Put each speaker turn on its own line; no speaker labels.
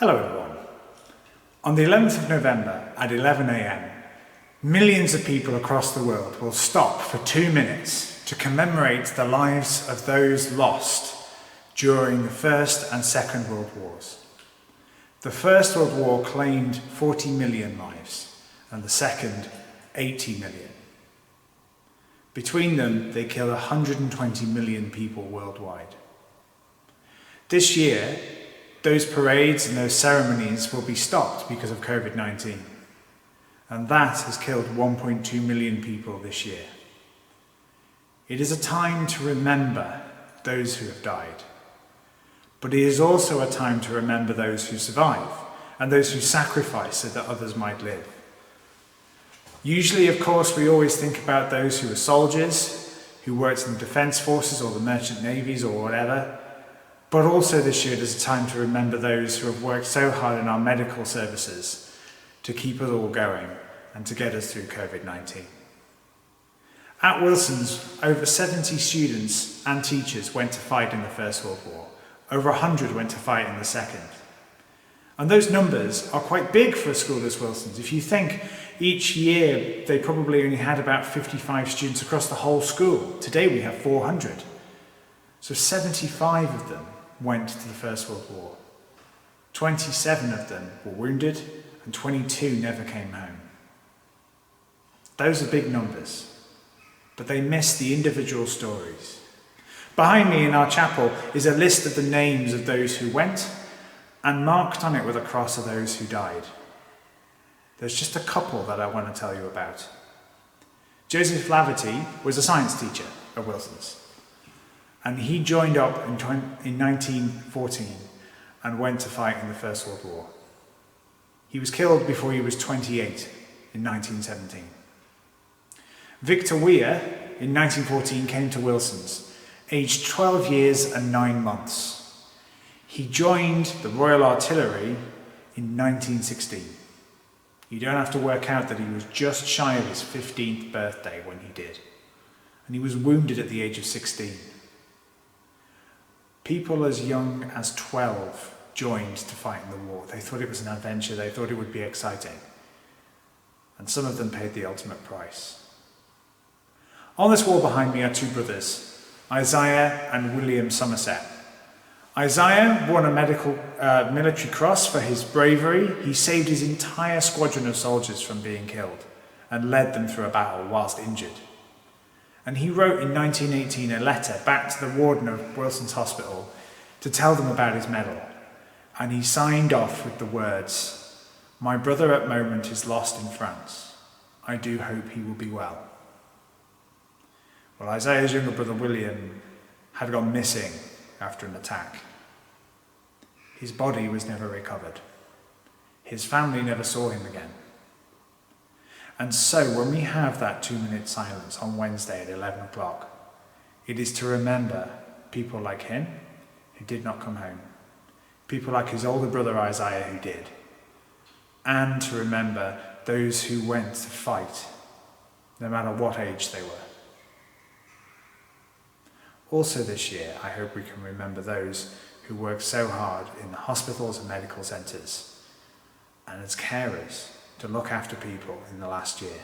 Hello everyone. On the 11th of November at 11 a.m, millions of people across the world will stop for 2 minutes to commemorate the lives of those lost during the First and Second World Wars. The First World War claimed 40 million lives and the Second 80 million. Between them, they killed 120 million people worldwide. This year, those parades and those ceremonies will be stopped because of COVID-19. And that has killed 1.2 million people this year. It is a time to remember those who have died. But it is also a time to remember those who survive and those who sacrifice so that others might live. Usually, of course, we always think about those who are soldiers, who worked in the defence forces or the merchant navies or whatever. But also this year it is a time to remember those who have worked so hard in our medical services to keep us all going and to get us through COVID-19. At Wilson's, over 70 students and teachers went to fight in the First World War. Over 100 went to fight in the Second. And those numbers are quite big for a school as Wilson's. If you think each year they probably only had about 55 students across the whole school. Today we have 400. So 75 of them went to the First World War. 27 of them were wounded and 22 never came home. Those are big numbers, but they miss the individual stories. Behind me in our chapel is a list of the names of those who went, and marked on it with a cross are those who died. There's just a couple that I want to tell you about. Joseph Laverty was a science teacher at Wilson's. And he joined up in 1914 and went to fight in the First World War. He was killed before he was 28 in 1917. Victor Weir in 1914 came to Wilson's, aged 12 years and 9 months. He joined the Royal Artillery in 1916. You don't have to work out that he was just shy of his 15th birthday when he did. And he was wounded at the age of 16. People as young as 12 joined to fight in the war. They thought it was an adventure, they thought it would be exciting. And some of them paid the ultimate price. On this wall behind me are two brothers, Isaiah and William Somerset. Isaiah won a military cross for his bravery. He saved his entire squadron of soldiers from being killed and led them through a battle whilst injured. And he wrote in 1918 a letter back to the warden of Wilson's Hospital to tell them about his medal. And he signed off with the words, "My brother at moment is lost in France. I do hope he will be well." Well, Isaiah's younger brother William had gone missing after an attack. His body was never recovered. His family never saw him again. And so when we have that 2-minute silence on Wednesday at 11 o'clock, it is to remember people like him who did not come home, people like his older brother Isaiah who did, and to remember those who went to fight, no matter what age they were. Also this year, I hope we can remember those who worked so hard in the hospitals and medical centres and as carers to look after people in the last year.